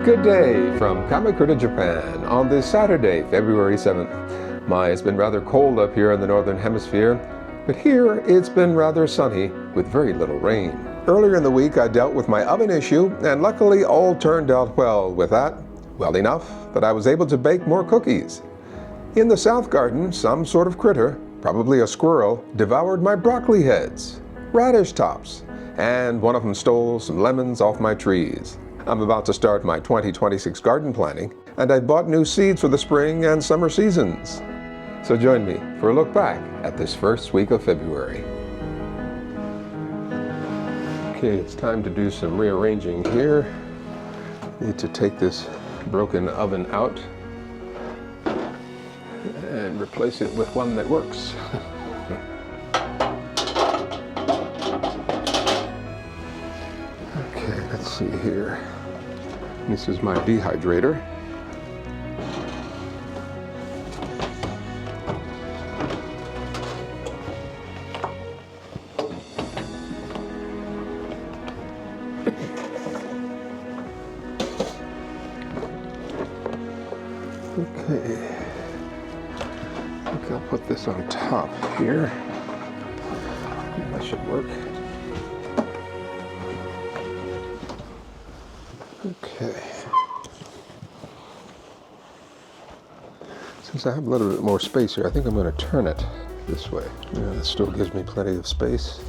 Good day from Kamakura, Japan on this Saturday, February 7th. It's been rather cold up here in the northern hemisphere, but here it's been rather sunny with very little rain. Earlier in the week I dealt with my oven issue, and luckily all turned out well with that. Well enough that I was able to bake more cookies. In the south garden, some sort of critter, probably a squirrel, devoured my broccoli heads, radish tops, and one of them stole some lemons off my trees. I'm about to start my 2026 garden planning, and I've bought new seeds for the spring and summer seasons. So join me for a look back at this first week of February. Okay, it's time to do some rearranging here. Need to take this broken oven out and replace it with one that works. Okay, let's see here. This is my dehydrator. Okay, I think I'll put this on top here. That should work. Okay. Since I have a little bit more space here, I think I'm going to turn it this way. Yeah, it still gives me plenty of space.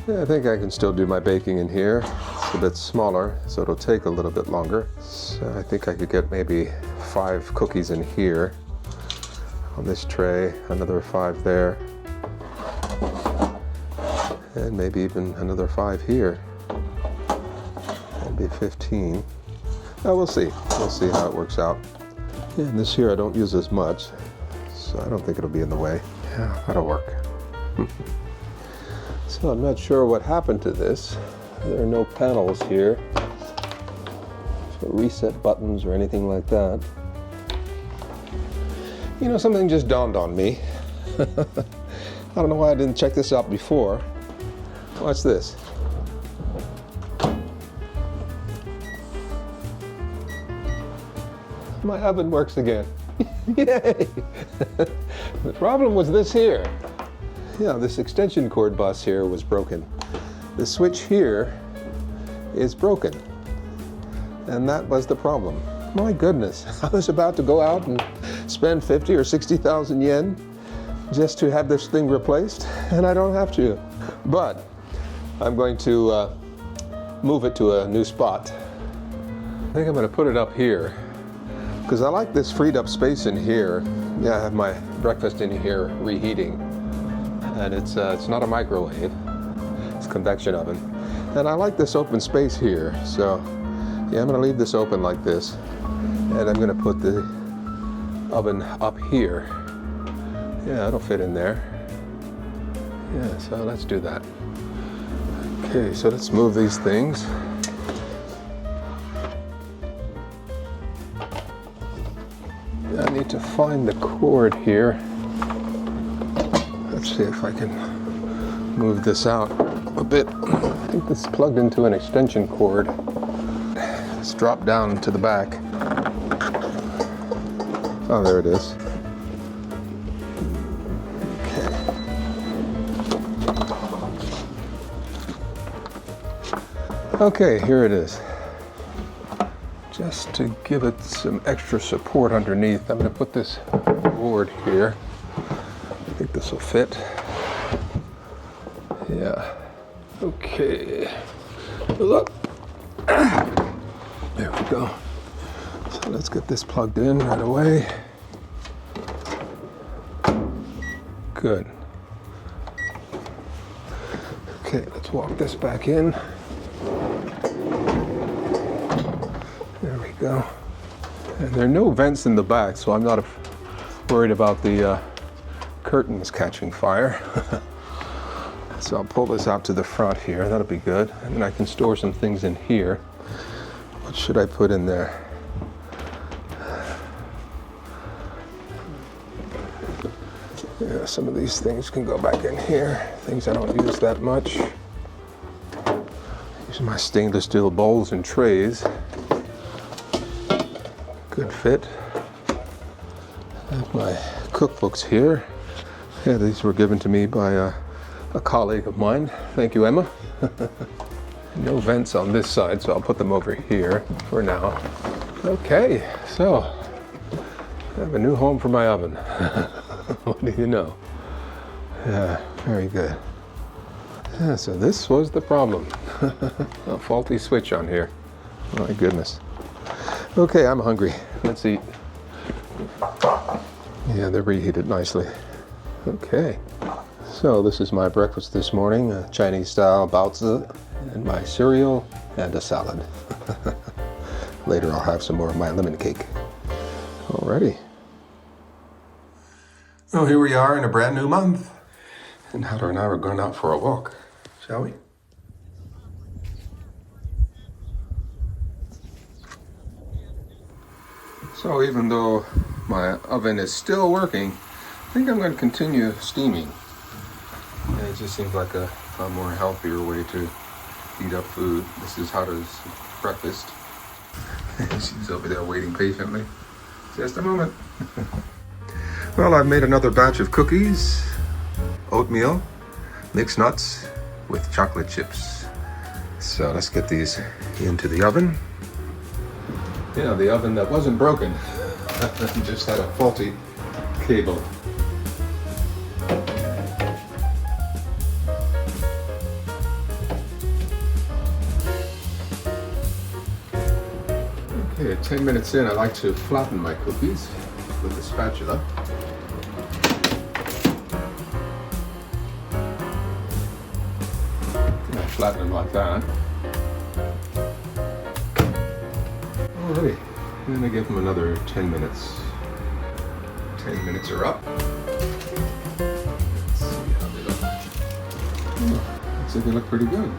Yeah, I think I can still do my baking in here. It's a bit smaller, so it'll take a little bit longer. So I think I could get maybe 5 cookies in here on this tray, another 5 there, and maybe even another 5 here. That'd be 15. Oh, we'll see. We'll see how it works out. Yeah, and this here I don't use as much, so I don't think it'll be in the way. Yeah, that'll work. So I'm not sure what happened to this. There are no panels here for reset buttons or anything like that. You know, something just dawned on me. I don't know why I didn't check this out before. Watch this. My oven works again. Yay! The problem was this here. Yeah, this extension cord bus here was broken. The switch here is broken. And that was the problem. My goodness, I was about to go out and spend 50 or 60,000 yen just to have this thing replaced, and I don't have to. But I'm going to move it to a new spot. I think I'm going to put it up here because I like this freed up space in here. Yeah, I have my breakfast in here reheating, and it's not a microwave, it's a convection oven. And I like this open space here, so yeah, I'm going to leave this open like this, and I'm going to put the oven up here. Yeah, it'll fit in there. Yeah, so let's do that. Okay, so let's move these things. I need to find the cord here. Let's see if I can move this out a bit. I think this is plugged into an extension cord. Let's drop down to the back. Oh, there it is. Okay, here it is. Just to give it some extra support underneath, I'm going to put this board here. I think this will fit. Yeah. Okay. Look. There we go. So let's get this plugged in right away. Good. Okay, let's walk this back in. There we go. And there are no vents in the back, so I'm not worried about the curtains catching fire. So I'll pull this out to the front here. That'll be good. And then I can store some things in here. What should I put in there? Yeah, some of these things can go back in here. Things I don't use that much. These my stainless steel bowls and trays. Good fit. And my cookbooks here. Yeah, these were given to me by a colleague of mine. Thank you, Emma. No vents on this side, so I'll put them over here for now. Okay, so I have a new home for my oven. What do you know? Yeah, very good. Yeah, so this was the problem. A faulty switch on here. My goodness. Okay, I'm hungry. Let's eat. Yeah, they're reheated nicely. Okay. So this is my breakfast this morning, a Chinese style baozi, and my cereal and a salad. Later I'll have some more of my lemon cake. Alrighty. Well, here we are in a brand new month. And Haru and I are going out for a walk, shall we? So even though my oven is still working, I think I'm going to continue steaming. And it just seems like a more healthier way to heat up food. This is Haru's breakfast. She's over there waiting patiently. Just a moment. Well, I've made another batch of cookies, oatmeal, mixed nuts with chocolate chips. So let's get these into the oven. Yeah, the oven that wasn't broken, just had a faulty cable. Okay, 10 minutes in, I like to flatten my cookies with a spatula. I flatten them like that. Alrighty, and I give them another 10 minutes. 10 minutes are up. Let's see how they look. Oh, looks like they look pretty good.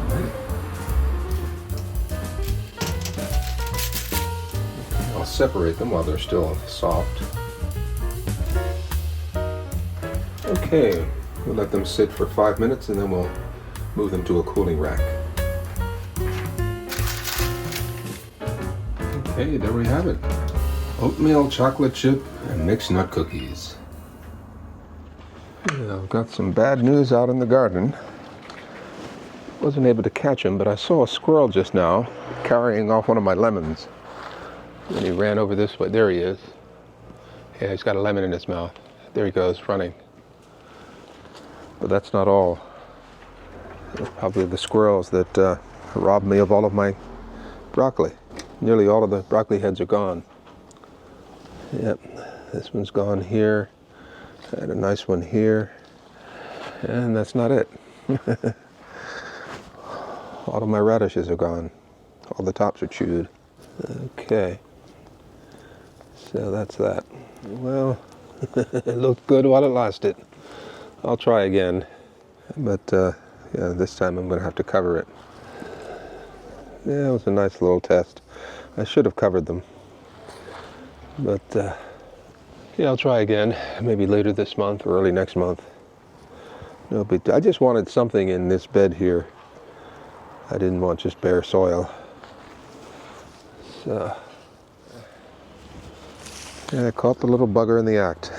Alrighty. I'll separate them while they're still soft. Okay, we'll let them sit for 5 minutes and then we'll move them to a cooling rack. Okay, there we have it. Oatmeal, chocolate chip, and mixed nut cookies. Yeah, I've got some bad news out in the garden. Wasn't able to catch him, but I saw a squirrel just now carrying off one of my lemons. And he ran over this way. There he is. Yeah, he's got a lemon in his mouth. There he goes, running. But that's not all. It's probably the squirrels that robbed me of all of my broccoli. Nearly all of the broccoli heads are gone. Yep, this one's gone here. I had a nice one here. And that's not it. All of my radishes are gone. All the tops are chewed. Okay. So that's that. Well, it looked good while it lasted. I'll try again. But yeah, this time I'm going to have to cover it. Yeah, it was a nice little test. I should have covered them. But yeah, I'll try again. Maybe later this month or early next month. No big deal. I just wanted something in this bed here. I didn't want just bare soil. So yeah, I caught the little bugger in the act.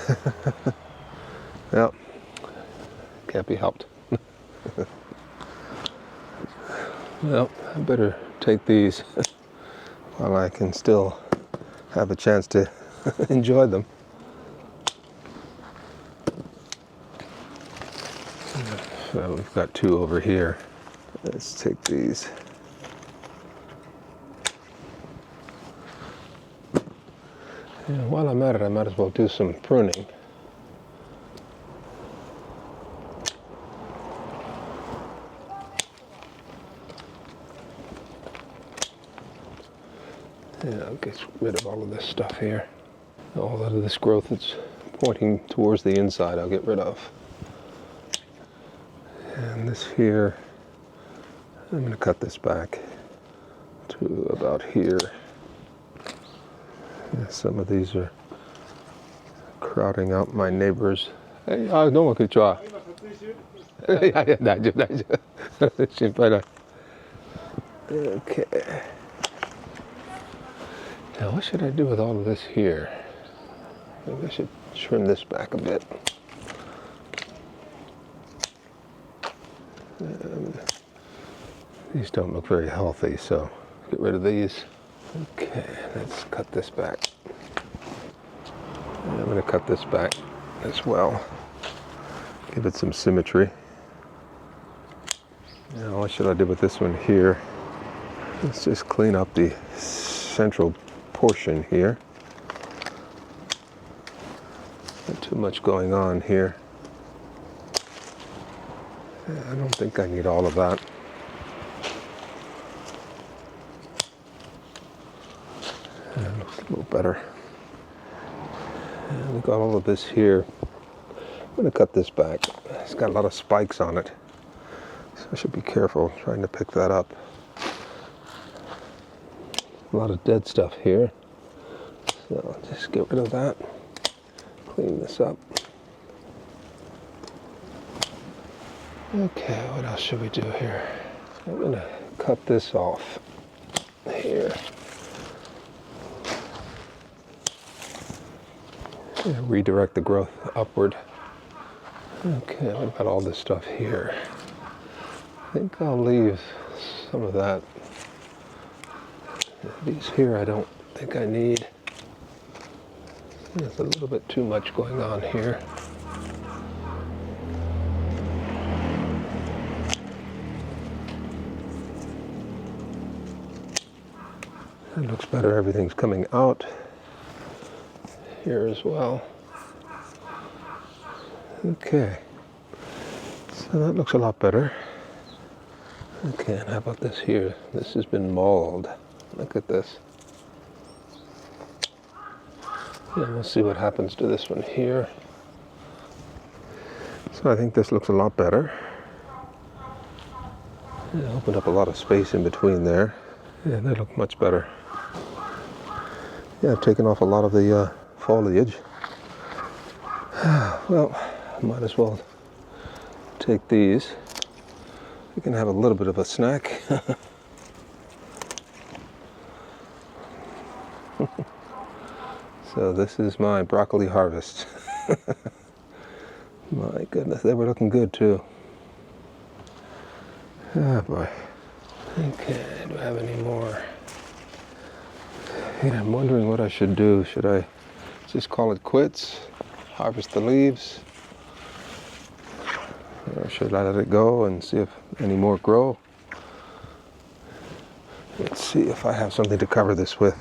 Well, can't be helped. Well, I better take these while I can still have a chance to enjoy them. So we've got two over here. Let's take these. Yeah, while I'm at it, I might as well do some pruning. Yeah, I'll get rid of all of this stuff here. All of this growth that's pointing towards the inside, I'll get rid of. And this here, I'm going to cut this back to about here. Yeah, some of these are crowding out my neighbors. Hey, どうもこんにちは。いやいや大丈夫大丈夫。Okay. Now what should I do with all of this here? Maybe I should trim this back a bit. These don't look very healthy, so get rid of these. Okay, let's cut this back. I'm going to cut this back as well. Give it some symmetry. Now what should I do with this one here? Let's just clean up the central portion here. Not too much going on here. I don't think I need all of that. That looks a little better. And we got all of this here. I'm going to cut this back. It's got a lot of spikes on it, so I should be careful trying to pick that up. A lot of dead stuff here, so just get rid of that. Clean this up. Okay, what else should we do here? I'm going to cut this off here. And redirect the growth upward. Okay, what about all this stuff here? I think I'll leave some of that. These here I don't think I need. There's a little bit too much going on here. It looks better, everything's coming out here as well. Okay, so that looks a lot better. Okay, and how about this here? This has been mauled. Look at this. Yeah, we'll see what happens to this one here. So I think this looks a lot better. Yeah, opened up a lot of space in between there. Yeah, they look much better. Yeah, I've taken off a lot of the foliage. Well, I might as well take these. We can have a little bit of a snack. So this is my broccoli harvest. My goodness, they were looking good too. Oh boy. Okay, do I have any more? Yeah, I'm wondering what I should do. Should I just call it quits? Harvest the leaves? Or should I let it go and see if any more grow? Let's see if I have something to cover this with.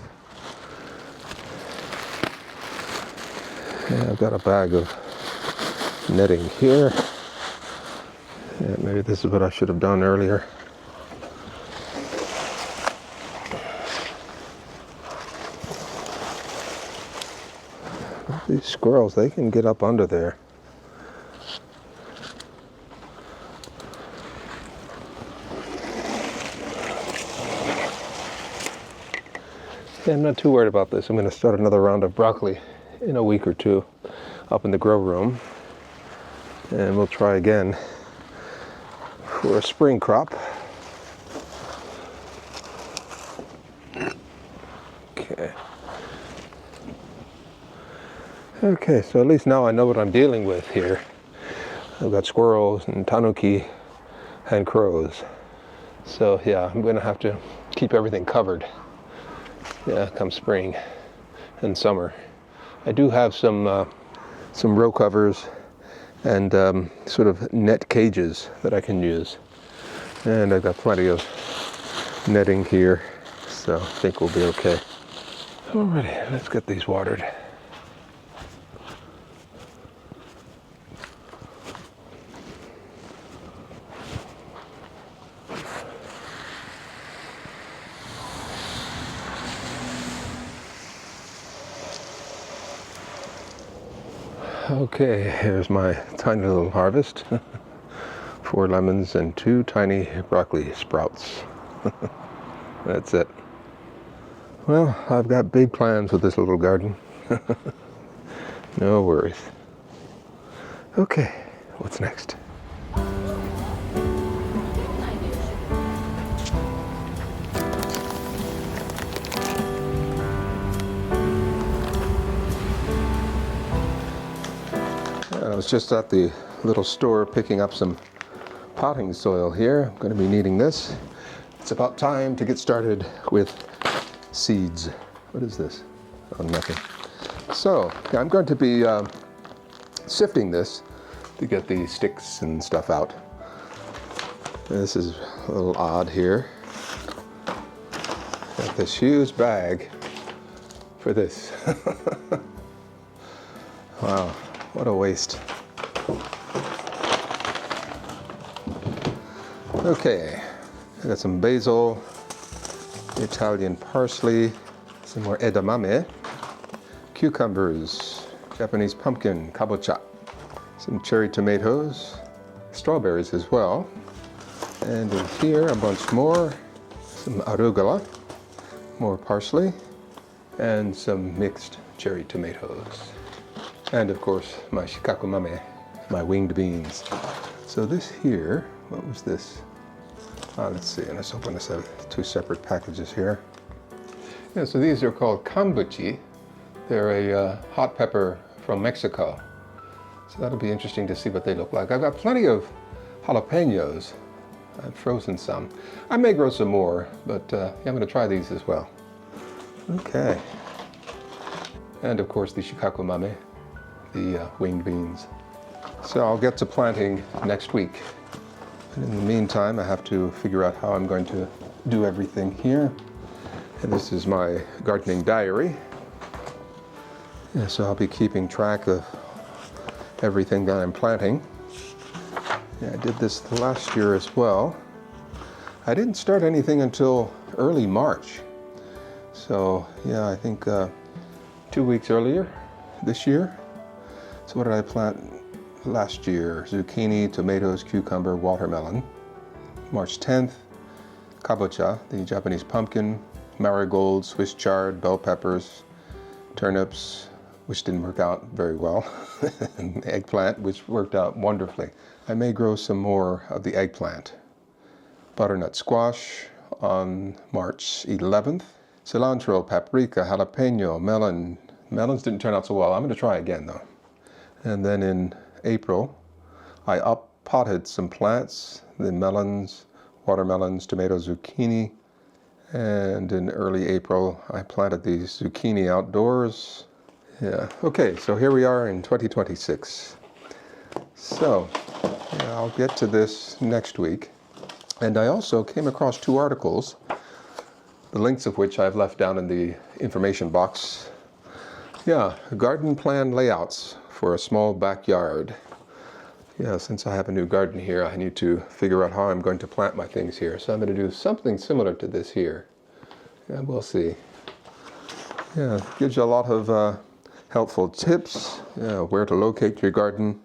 Yeah, I've got a bag of netting here. Yeah, maybe this is what I should have done earlier. These squirrels, they can get up under there. Yeah, I'm not too worried about this. I'm going to start another round of broccoli in a week or two up in the grow room. And we'll try again for a spring crop. Okay. Okay, so at least now I know what I'm dealing with here. I've got squirrels and tanuki and crows. So yeah, I'm gonna have to keep everything covered. Yeah, come spring and summer. I do have some row covers and sort of net cages that I can use. And I've got plenty of netting here, so I think we'll be okay. Alrighty, let's get these watered. Okay, here's my tiny little harvest. 4 lemons and 2 tiny broccoli sprouts. That's it. Well, I've got big plans with this little garden. No worries. Okay, what's next? was just at the little store picking up some potting soil here. I'm going to be needing this. It's about time to get started with seeds. What is this? Oh, nothing. So, yeah, I'm going to be sifting this to get the sticks and stuff out. This is a little odd here. Got this huge bag for this. Wow, what a waste. Okay, I got some basil, Italian parsley, some more edamame, cucumbers, Japanese pumpkin, kabocha, some cherry tomatoes, strawberries as well, and in here a bunch more, some arugula, more parsley, and some mixed cherry tomatoes. And of course, my shikakumame, my winged beans. So this here, what was this? Let's see, let's open this up. Two separate packages here. Yeah, so these are called kambuchi. They're a hot pepper from Mexico. So that'll be interesting to see what they look like. I've got plenty of jalapenos. I've frozen some. I may grow some more, but yeah, I'm going to try these as well. Okay. And of course the shikakumame, the winged beans. So I'll get to planting next week. And in the meantime, I have to figure out how I'm going to do everything here. And this is my gardening diary. Yeah, so I'll be keeping track of everything that I'm planting. Yeah, I did this last year as well. I didn't start anything until early March. So yeah, I think 2 weeks earlier this year. So what did I plant last year? Zucchini, tomatoes, cucumber, watermelon. March 10th, kabocha, the Japanese pumpkin, marigold, Swiss chard, bell peppers, turnips, which didn't work out very well, and eggplant, which worked out wonderfully. I may grow some more of the eggplant. Butternut squash on March 11th. Cilantro, paprika, jalapeno, melon. Melons didn't turn out so well. I'm going to try again though. And then in April, I up-potted some plants, the melons, watermelons, tomatoes, zucchini. And in early April, I planted these zucchini outdoors. Yeah, okay, so here we are in 2026. So, yeah, I'll get to this next week. And I also came across 2 articles, the links of which I've left down in the information box. Yeah, garden plan layouts for a small backyard. Yeah, since I have a new garden here, I need to figure out how I'm going to plant my things here. So I'm going to do something similar to this here. Yeah, we'll see. Yeah, it gives you a lot of helpful tips. Yeah, where to locate your garden.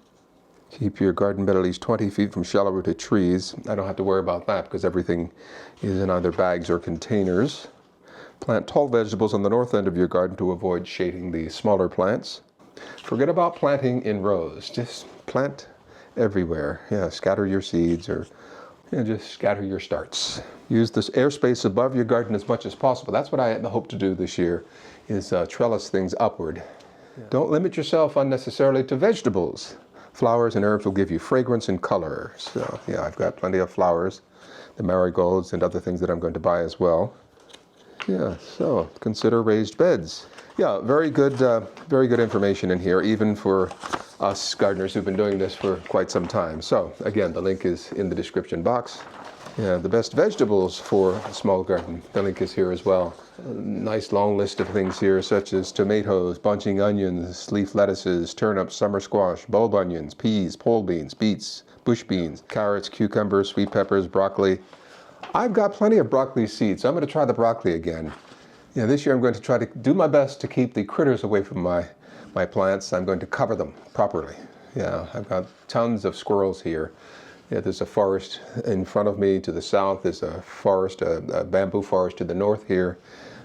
Keep your garden bed at least 20 feet from shallow-rooted trees. I don't have to worry about that because everything is in either bags or containers. Plant tall vegetables on the north end of your garden to avoid shading the smaller plants. Forget about planting in rows. Just plant everywhere. Yeah, scatter your seeds or just scatter your starts. Use this airspace above your garden as much as possible. That's what I hope to do this year, is trellis things upward. Yeah. Don't limit yourself unnecessarily to vegetables. Flowers and herbs will give you fragrance and color. So yeah, I've got plenty of flowers, the marigolds and other things that I'm going to buy as well. Yeah, so consider raised beds. Yeah, very good information in here, even for us gardeners who've been doing this for quite some time. So again, the link is in the description box. Yeah, the best vegetables for a small garden. The link is here as well. A nice long list of things here, such as tomatoes, bunching onions, leaf lettuces, turnips, summer squash, bulb onions, peas, pole beans, beets, bush beans, carrots, cucumbers, sweet peppers, broccoli. I've got plenty of broccoli seeds, so I'm going to try the broccoli again. Yeah, this year I'm going to try to do my best to keep the critters away from my plants. I'm going to cover them properly. Yeah, I've got tons of squirrels here. Yeah, there's a forest in front of me to the south. There's a forest, a bamboo forest to the north here.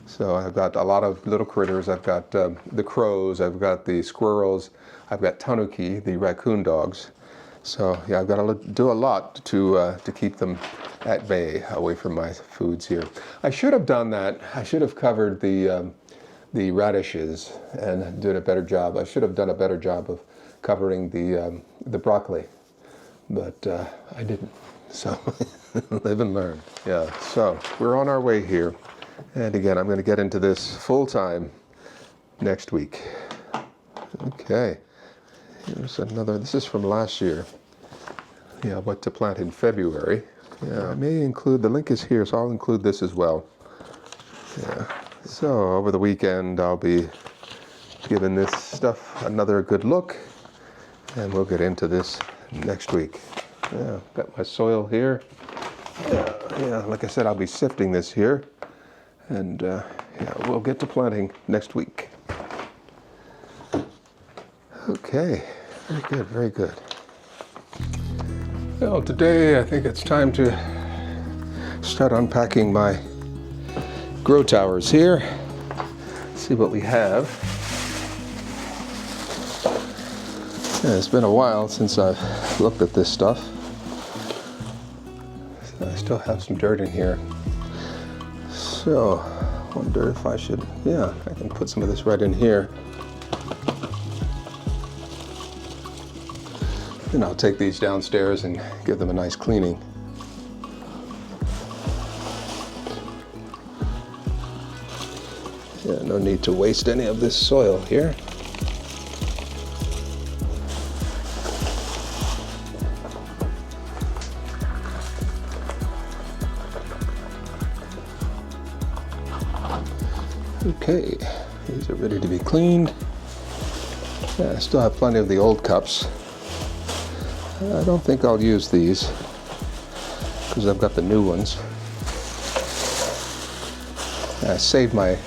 So I've got a lot of little critters. I've got the crows. I've got the squirrels. I've got tanuki, the raccoon dogs. So yeah, I've got to do a lot to keep them at bay, away from my foods here. I should have done that. I should have covered the radishes and did a better job. I should have done a better job of covering the broccoli, but I didn't. So live and learn. Yeah. So we're on our way here, and again, I'm going to get into this full time next week. Okay. Here's another. This is from last year. Yeah, what to plant in February. Yeah, I may include, the link is here, so I'll include this as well. Yeah. So over the weekend, I'll be giving this stuff another good look, and we'll get into this next week. Yeah, got my soil here. Yeah, like I said, I'll be sifting this here, and yeah, we'll get to planting next week. Okay, very good, very good. Well, today I think it's time to start unpacking my grow towers here. See what we have. Yeah, it's been a while since I've looked at this stuff. I still have some dirt in here. So, I wonder if I should, yeah, I can put some of this right in here. And I'll take these downstairs and give them a nice cleaning. Yeah, no need to waste any of this soil here. Okay, these are ready to be cleaned. Yeah, I still have plenty of the old cups. I don't think I'll use these because I've got the new ones. I saved my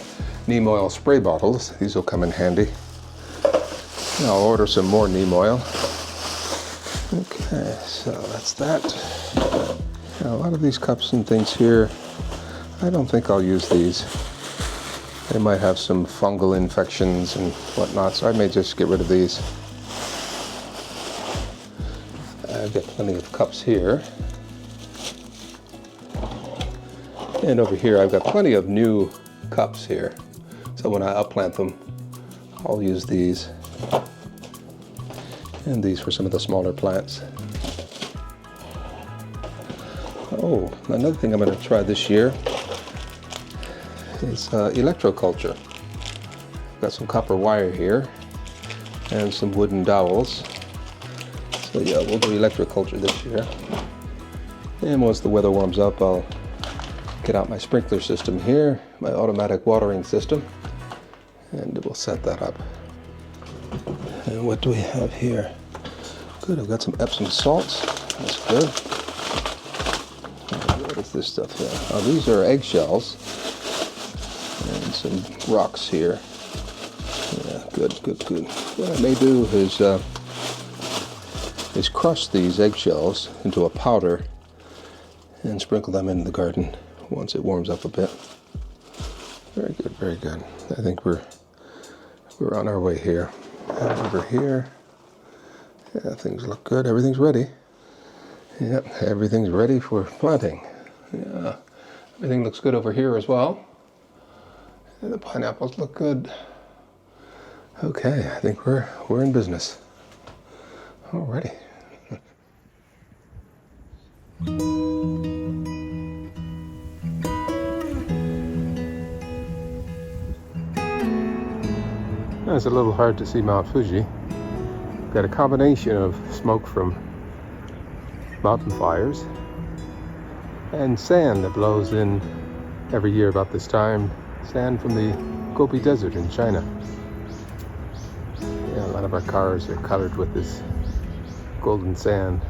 neem oil spray bottles. These will come in handy. I'll order some more neem oil. Okay, so that's that. Now, a lot of these cups and things here, I don't think I'll use these. They might have some fungal infections and whatnot, so I may just get rid of these. I've got plenty of cups here. And over here I've got plenty of new cups here. So when I upplant them, I'll use these. And these for some of the smaller plants. Oh, another thing I'm going to try this year is electroculture. I've got some copper wire here and some wooden dowels. So yeah, we'll do electroculture this year. And once the weather warms up, I'll get out my sprinkler system here, my automatic watering system, and we'll set that up. And what do we have here? Good, I've got some Epsom salts. That's good. What is this stuff here? Oh, these are eggshells and some rocks here. Yeah, good, good, good. What I may do is crush these eggshells into a powder and sprinkle them in the garden once it warms up a bit. Very good, very good. I think we're on our way here. And over here, yeah, things look good. Everything's ready. Yep, everything's ready for planting. Yeah, everything looks good over here as well. And the pineapples look good. Okay, I think we're in business. Alrighty. It's a little hard to see Mount Fuji. Got a combination of smoke from mountain fires and sand that blows in every year about this time. Sand from the Gobi Desert in China. Yeah, a lot of our cars are colored with this golden sand.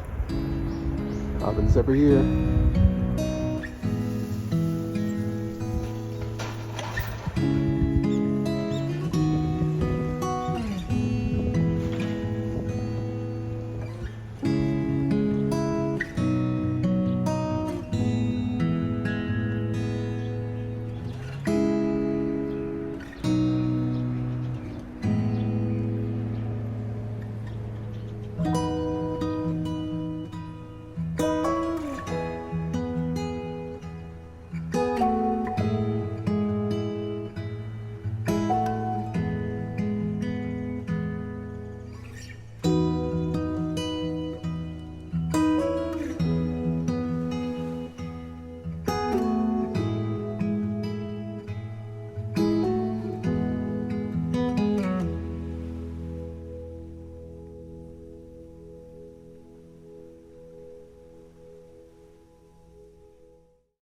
Happens every year.